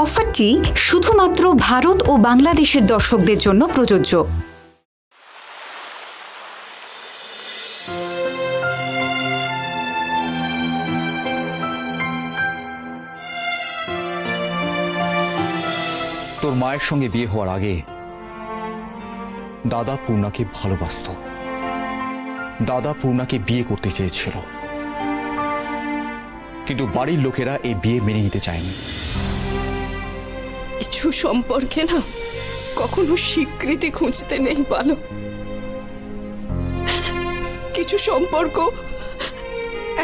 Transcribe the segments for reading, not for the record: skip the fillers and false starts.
অফারটি শুধুমাত্র ভারত ও বাংলাদেশের দর্শকদের জন্য প্রযোজ্য। তোর মায়ের সঙ্গে বিয়ে হওয়ার আগে দাদা পূর্ণাকে ভালোবাসতো। দাদা পূর্ণাকে বিয়ে করতে চেয়েছিল, কিন্তু বাড়ির লোকেরা এই বিয়ে মেনে নিতে চায়নি। কিছু সম্পর্কে না কখনো স্বীকৃতি খুঁজতে নেই বলো। কিছু সম্পর্ক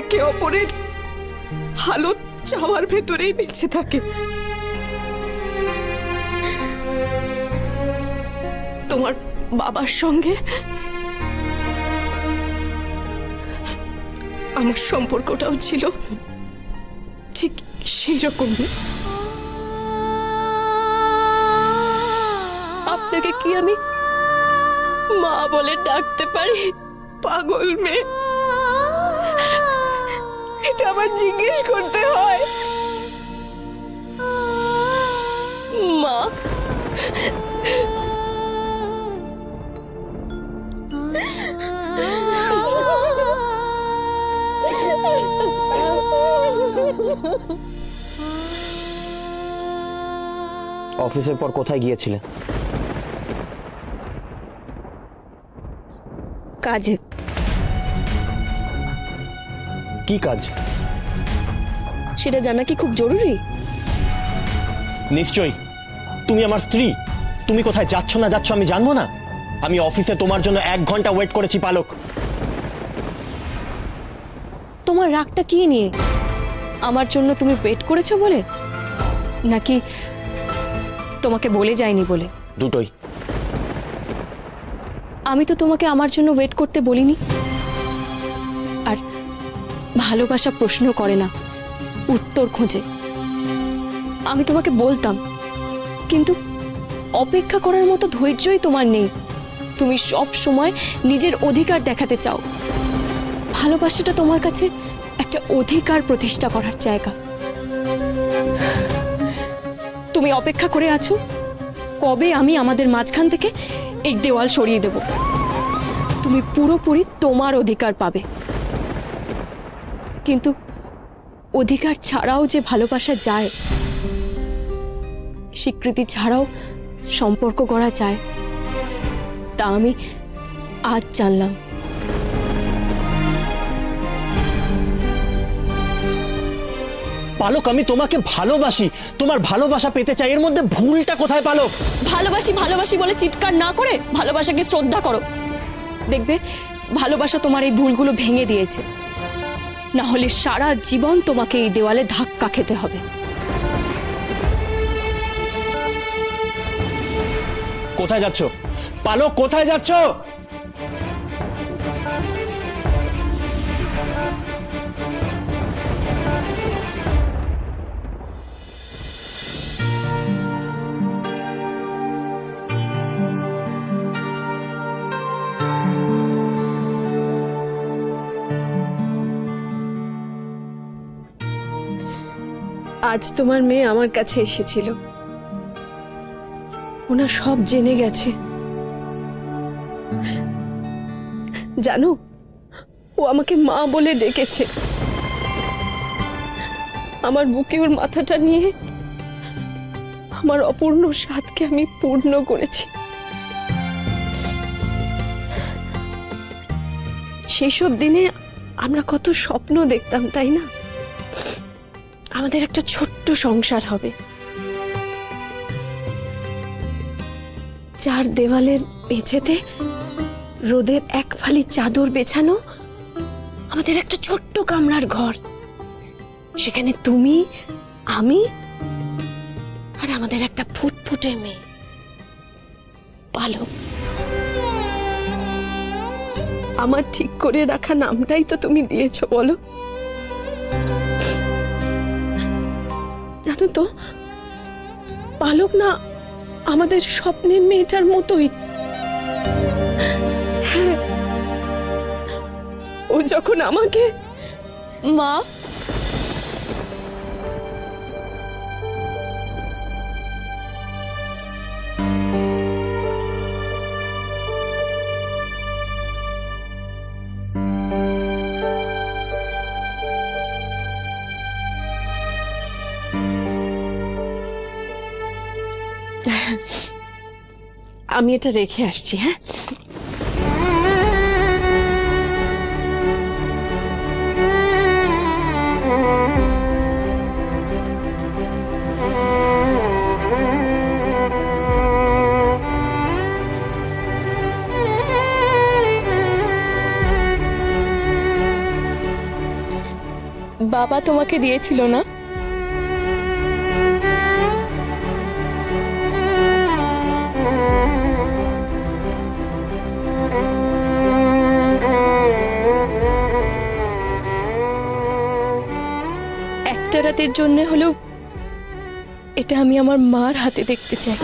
একে অপরের হালত চাওয়ার ভেতরেই বেঁচে থাকে। তোমার বাবার সঙ্গে আমার সম্পর্কটাও ছিল ঠিক সেই রকমই। আপনাকে কি আমি মা বলে ডাকতে পারি? পাগল মেয়ে, এটা আবার জিজ্ঞেস করতে হয়? মা, অফিসের পর কোথায় গিয়েছিলে? কাজে। কি কাজ? সেটা জানা কি খুব জরুরি? নিশ্চয়ই। তুমি আমার স্ত্রী, তুমি কোথায় যাচ্ছ না যাচ্ছ আমি জানবো না? আমি অফিসে তোমার জন্য 1 ঘন্টা ওয়েট করেছি পালক। তোমার রাগটা কি নিয়ে? আমার জন্য তুমি ওয়েট করেছো বলে, নাকি তোমাকে বলে যায়নি বলে? দুটোই। আমি তো তোমাকে আমার জন্য ওয়েট করতে বলিনি। আর ভালোবাসা প্রশ্ন করে না, উত্তর খোঁজে। আমি তোমাকে বলতাম, কিন্তু অপেক্ষা করার মতো ধৈর্যই তোমার নেই। তুমি সব সময় নিজের অধিকার দেখাতে চাও। ভালোবাসাটা তোমার কাছে একটা অধিকার প্রতিষ্ঠা করার জায়গা। তুমি অপেক্ষা করে আছো কবে আমি আমাদের মাঝখান থেকে এই দেওয়াল সরিয়ে দেব। তুমি পুরোপুরি তোমার অধিকার পাবে, কিন্তু অধিকার ছাড়াও যে ভালোবাসা যায়, স্বীকৃতি ছাড়াও সম্পর্ক গড়া যায়, তা আমি আজ জানলাম। পালক, আমি তোমাকে ভালোবাসি, তোমার ভালোবাসা পেতে চাই। এর মধ্যে ভুলটা কোথায় পালক? ভালোবাসি ভালোবাসি বলে চিৎকার না করে ভালোবাসাকে শ্রদ্ধা করো। দেখবে ভালোবাসা তোমার এই ভুলগুলো ভেঙে দিয়েছে। না হলে সারা জীবন তোমাকে এই দেওয়ালে ধাক্কা খেতে হবে। কোথায় যাচ্ছ পালক? কোথায় যাচ্ছ? আজ তোমার মেয়ে আমার কাছে এসেছিল, ওনা সব জেনে গেছে। জানো, ও আমাকে মা বলে ডেকেছে। আমার বুকে ওর মাথাটা নিয়ে আমার অপূর্ণ স্বাদকে আমি পূর্ণ করেছি। সেই সব দিনে আমরা কত স্বপ্ন দেখতাম, তাই না? আমাদের একটা ছোট্ট সংসার হবে, চার দেওয়ালের মেঝেতে রোদের এক ফালি চাদর বেছানো, আমাদের একটা ছোট্ট কামরার ঘর। সেখানে তুমি, আমি আর আমাদের একটা ফুটফুটে মেয়ে পালক। আমার ঠিক করে রাখা নামটাই তো তুমি দিয়েছো, বলো? জানো তো, পালক না আমাদের স্বপ্নের মেয়েটার মতোই। হ্যাঁ, ও যখন আমাকে মা আমি এটা রেখে আসছি, হ্যাঁ? বাবা তোমাকে দিয়েছিল না? একটা রাতের জন্য হলেও এটা আমি আমার মার হাতে দেখতে চাই।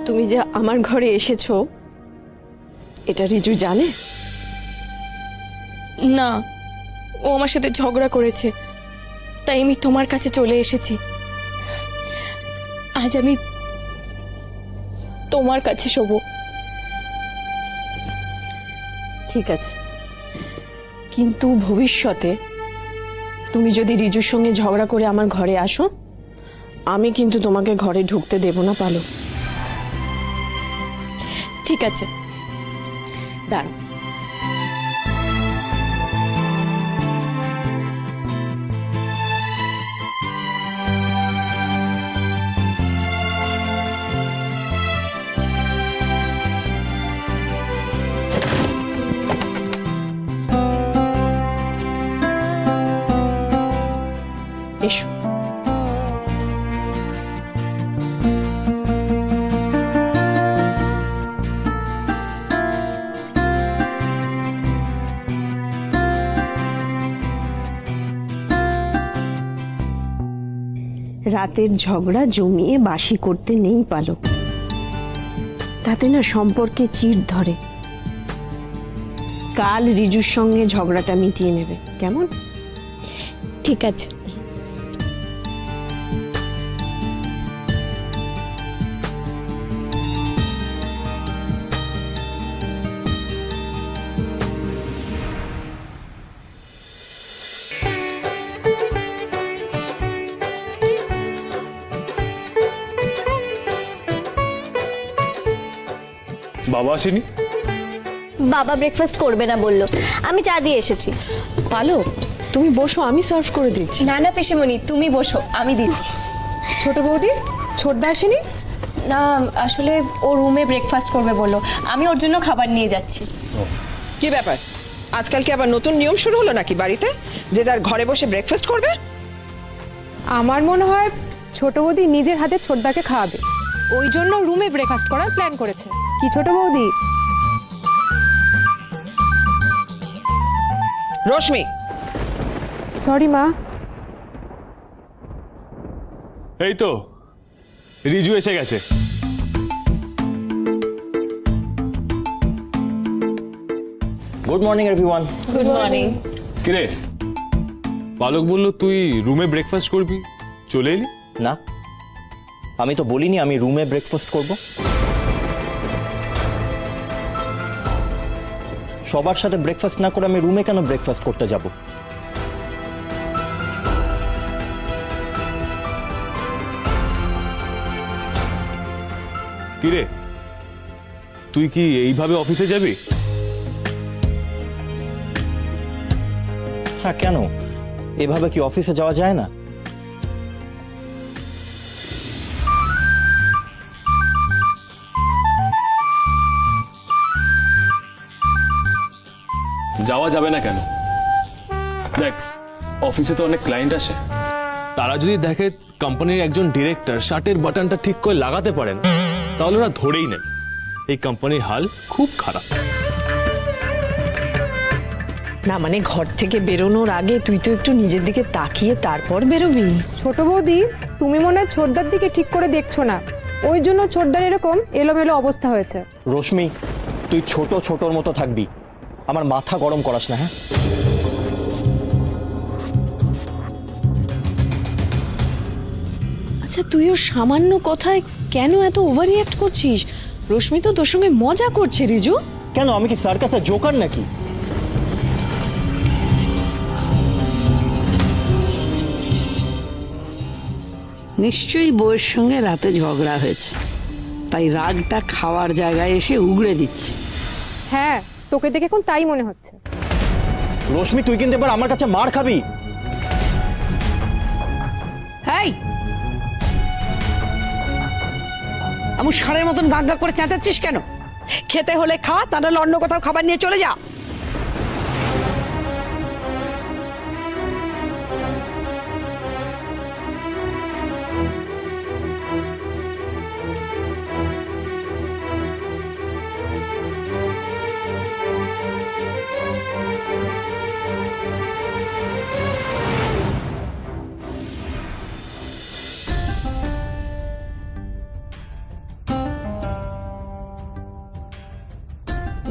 তুমি যে আমার ঘরে এসেছো এটা রিজু জানে? না, ও আমার সাথে ঝগড়া করেছে, তাই আমি তোমার কাছে চলে এসেছি। আজ আমি তোমার কাছে শোবো। ঠিক আছে, কিন্তু ভবিষ্যতে তুমি যদি রিজুর সঙ্গে ঝগড়া করে আমার ঘরে আসো, আমি কিন্তু তোমাকে ঘরে ঢুকতে দেব না, পালো? ঠিক আছে, দাঁড়াও। এসো। রাতের ঝগড়া জমিয়ে বাসি করতে নেই পালো, তাতে না সম্পর্কে চিড় ধরে। কাল রিজুর সঙ্গে ঝগড়াটা মিটিয়ে নেবে, কেমন? ঠিক আছে। বাবা আসেনি? বাবা ব্রেকফাস্ট করবে না বললো, আমি চা দিয়ে এসেছি। পালো, তুমি বসো, আমি সার্ভ করে দিচ্ছি। না না পিসিমণি, তুমি বসো, আমি দিচ্ছি। ছোট বৌদি, ছোটদা আসেনি? না, আসলে ও রুমে ব্রেকফাস্ট করবে বললো, আমি ওর জন্য খাবার নিয়ে যাচ্ছি। কি ব্যাপার, আজকাল কি আবার নতুন নিয়ম শুরু হলো নাকি বাড়িতে, যে যার ঘরে বসে ব্রেকফাস্ট করবে? আমার মনে হয় ছোট বৌদি নিজের হাতে ছোটদাকে খাওয়াবে, ওই জন্য রুমে ব্রেকফাস্ট করার প্ল্যান করেছে। কি ছোট বৌদি? রশ্মি, সরি মা। এই তো রিজু এসে গেছে। Good morning everyone. Good morning. কিরে, পালক বলল তুই রুমে ব্রেকফাস্ট করবি, চলে এলি? না, আমি তো বলিনি আমি রুমে ব্রেকফাস্ট করব। সবার সাথে ব্রেকফাস্ট না করে আমি রুমে কেন ব্রেকফাস্ট করতে যাব? কিরে, তুই কি এইভাবে অফিসে যাবি? হ্যাঁ, কেন? এভাবে কি অফিসে যাওয়া যায় না? যাওয়া যাবে না কেন? দেখ, অফিসে তো অনেক ক্লায়েন্ট আসে, তারা যদি দেখে কোম্পানির একজন ডিরেক্টর শার্টের বাটনটা ঠিক করে লাগাতে পারেন, তাহলে ওরা ধরেই নেন এই কোম্পানির হাল খুব খারাপ। না মানে ঘর থেকে বেরোনোর আগে তুই তো একটু নিজের দিকে তাকিয়ে তারপর বেরোবি। ছোট বৌদি, তুমি মনে হয় ছোটদার দিকে ঠিক করে দেখছো না, ওই জন্য ছোটদার এরকম এলোমেলো অবস্থা হয়েছে। রশ্মি, তুই ছোটর মতো থাকবি, আমার মাথা গরম করাস না। হ্যাঁ, আচ্ছা তুইও সামান্য কথায় কেন এত ওভার রিঅ্যাক্ট করছিস? রশ্মি তো তোর সঙ্গে মজা করছে রিজু। কেন, আমি কি সার্কাসের জোকার নাকি? নিশ্চয়ই বউয়ের সঙ্গে রাতে ঝগড়া হয়েছে, তাই রাগটা খাওয়ার জায়গায় এসে উগড়ে দিচ্ছে। হ্যাঁ, তোকে দেখে এখন তাই মনে হচ্ছে। রশ্মি, তুই কিন্তু এবার আমার কাছে মার খাবি। এই আমি ষাঁড়ের মতন গাঁগা করে চেঁচাচ্ছিস কেন? খেতে হলে খা, তা নাহলে অন্য কোথাও খাবার নিয়ে চলে যা।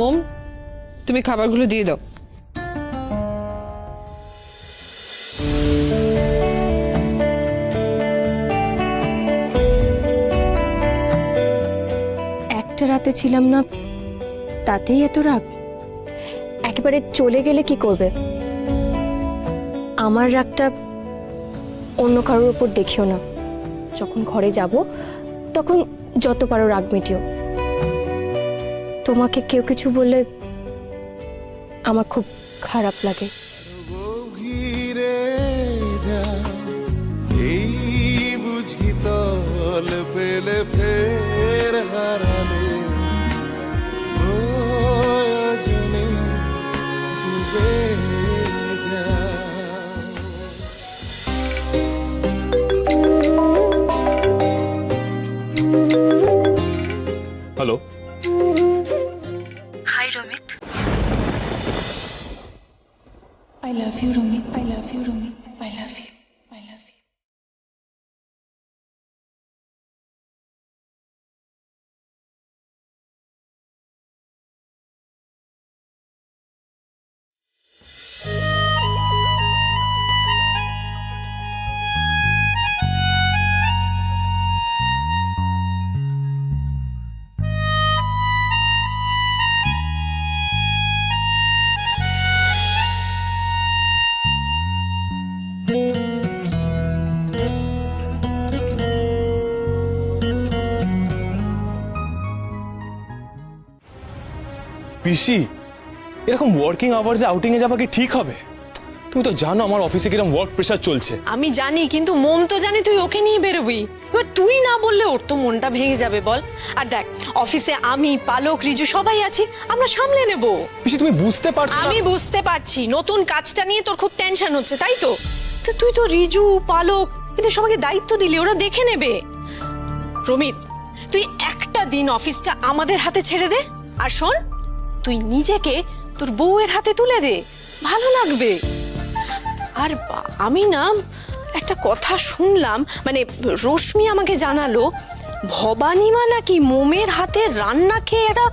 মোম, তুমি খাবারগুলো দিয়ে দাও। একটা রাতে ছিলাম না, তাতেই এত রাগ? একেবারে চলে গেলে কি করবে? আমার রাগটা অন্য কারোর উপর দেখিও না। যখন ঘরে যাব তখন যত পারো রাগ মিটিও। তোমাকে কেউ কিছু বললে আমার খুব খারাপ লাগে। এই বুঝি তল পেলে ফের হারালে প্রয়োজনে ডুবে যা। Hello, hi Ramit. I love you Ramit, I love you Ramit, I love you, I love you. পিসি, এরকম ওয়ার্কিং আওয়ার্সে আউটিং এ যাওয়া কি ঠিক হবে? তুমি তো জানো আমার অফিসে কিরকম ওয়ার্ক প্রেশার চলছে। আমি জানি, কিন্তু মোম তো জানি তুই ওকে নিয়ে বেরোবি। এবার তুই না বললে ওর তো মনটা ভেঙে যাবে বল। আর দেখ, অফিসে আমি, পালক, রিজু সবাই আছি, আমরা সামলে নেব। পিসি তুমি বুঝতে পারছো না? আমি বুঝতে পারছি, নতুন কাজটা নিয়ে তোর খুব টেনশন হচ্ছে, তাই তো? তো তুই তো রিজু, পালক এদের সবাইকে দায়িত্ব দিলি, ওরা দেখে নেবে। রমিত, তুই একটা দিন অফিসটা আমাদের হাতে ছেড়ে দে। আর শোন, তুই নিজেকে তোর বউয়ের হাতে তুলে দে, ভালো লাগবে। আর আমি না একটা কথা শুনলাম, মানে রশ্মি আমাকে জানালো, ভবানীমা নাকি মোমের হাতে রান্না খেয়ে একটা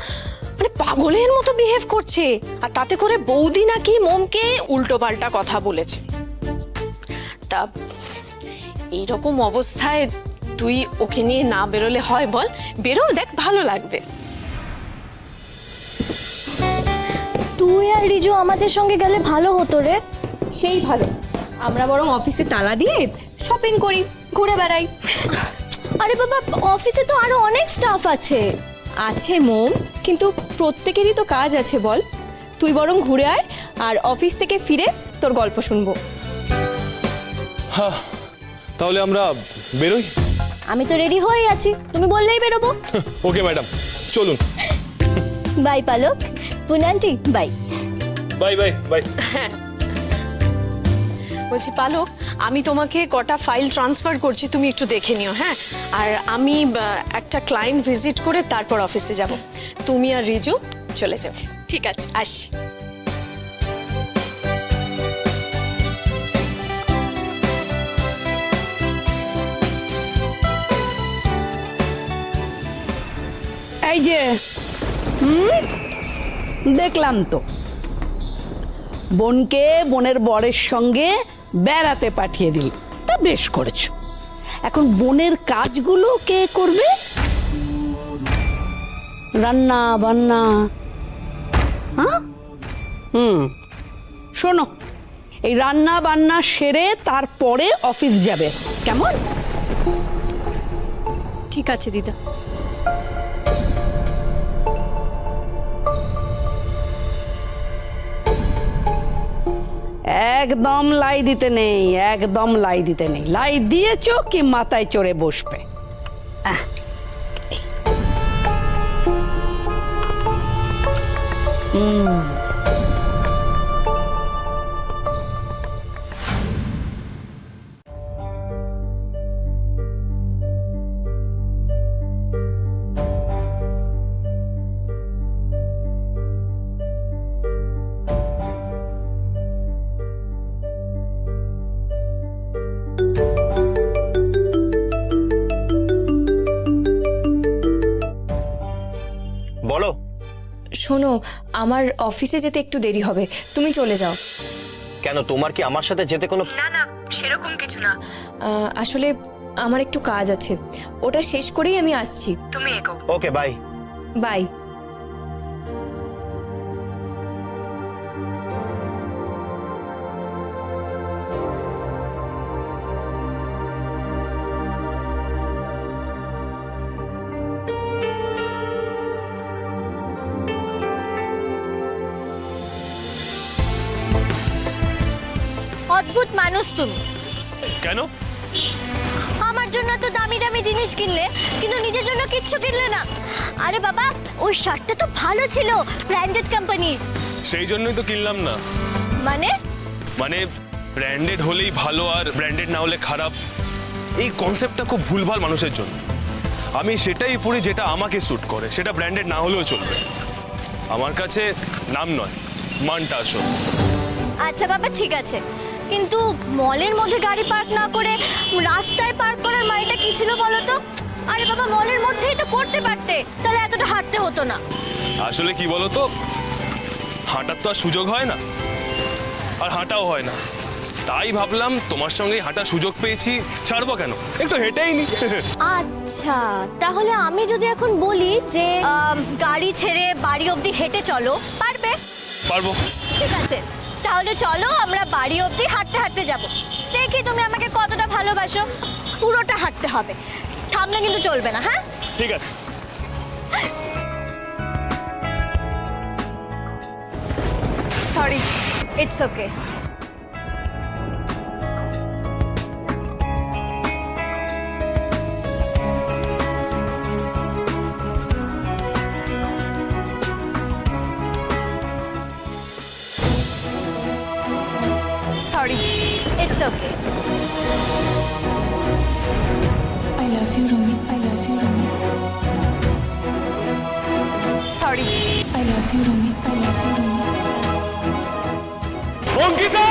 মানে পাগলের মতো বিহেভ করছে, আর তাতে করে বৌদি নাকি মোমকে উল্টোপাল্টা কথা বলেছে। তা এইরকম অবস্থায় তুই ওকে নিয়ে না বেরোলে হয় বল? বেরো, দেখ ভালো লাগবে। তুই আর রিজু আমাদের সঙ্গে গেলে ভালো হতো রে। সেই ভালো, আমরা বরং অফিসে তালা দিয়ে শপিং করি, ঘুরে বেড়াই। আরে বাবা, অফিসে তো আরো অনেক স্টাফ আছে। আছে মোম, কিন্তু প্রত্যেকেরই তো কাজ আছে বল। তুই বরং ঘুরে আয়, আর অফিস থেকে ফিরে তোর গল্প শুনবো। হ্যাঁ, তাহলে আমরা বেরোই। আমি তো রেডি হয়ে আছি, তুমি বললেই বেরোবো। ওকে ম্যাডাম, চলুন। বাই পালক, পুনান্টি বাই। Bye bye bye. বলছি পালক, আমি তোমাকে কটা ফাইল ট্রান্সফার করছি, তুমি একটু দেখে নিও। হ্যাঁ, আর আমি একটা ক্লায়েন্ট ভিজিট করে তারপর অফিসে যাব। তুমি আর রিজু চলে যাবে। ঠিক আছে, আসি। এই যে দেখলাম তো বোনকে বোনের বরের সঙ্গে বেড়াতে পাঠিয়ে দিল, তা বেশ করেছো। এখন বোনের কাজগুলো কে করবে? রান্না বান্না। হ্যাঁ, শোনো, এই রান্না বান্না সেরে তারপরে অফিস যাবে, কেমন? ঠিক আছে দিদা। একদম লাই দিতে নেই, একদম লাই দিতে নেই। লাই দিয়েছো কি মাথায় চড়ে বসবে? বলো। শোনো, আমার অফিসে যেতে একটু দেরি হবে, তুমি চলে যাও। কেন, তোমার কি আমার সাথে যেতে কোনো? না না, সেরকম কিছু না। আসলে আমার একটু কাজ আছে, ওটা শেষ করেই আমি আসছি, তুমি এগো। ওকে, বাই। বাই। অদ্ভুত মানুষ তুমি। কেন? আমার জন্য তো দামি দামি জিনিস কিনলে, কিন্তু নিজের জন্য কিচ্ছু কিনলে না। আরে বাবা, ওই শার্টটা তো ভালো ছিল, ব্র্যান্ডেড কোম্পানি। সেই জন্যই তো কিনলাম না। মানে ব্র্যান্ডেড হলেই ভালো আর ব্র্যান্ডেড না হলে খারাপ, এই কনসেপ্টটা খুব ভুলভাল মানুষের জন্য। আমি সেটাই পরি যেটা আমাকে স্যুট করে, সেটা ব্র্যান্ডেড না হলেও চলবে। আমার কাছে নাম নয়, মানটা আসল। আচ্ছা বাবা, ঠিক আছে, কিন্তু মলের মধ্যে গাড়ি পার্ক না করে রাস্তায় পার্ক করার মানেটা কি ছিল বলো তো? আরে বাবা, মলের মধ্যেই তো করতে পারতে, তাহলে এতটা হাঁটতে হতো না। আসলে কি বলতো, হাঁটার তো আর সুযোগ হয় না, আর হাঁটাও হয় না। তাই ভাবলাম তোমার সঙ্গে হাঁটার সুযোগ পেয়েছি, ছাড়বো কেন, একটু হেঁটেই নি। আচ্ছা, তাহলে আমি যদি এখন বলি যে গাড়ি ছেড়ে বাড়ি অবধি হেঁটে চলো, পারবে? পারবো। ঠিক আছে, তাহলে চলো আমরা বাড়ি অবধি হাঁটতে হাঁটতে যাব। দেখি তুমি আমাকে কতটা ভালোবাসো। পুরোটা হাঁটতে হবে, থামলে কিন্তু চলবে না। হ্যাঁ, ঠিক আছে। Sorry, it's okay. Sorry, it's okay. I love you, Romit. I love you, Romit. Sorry. I love you, Romit. I love you, Romit. Ankita!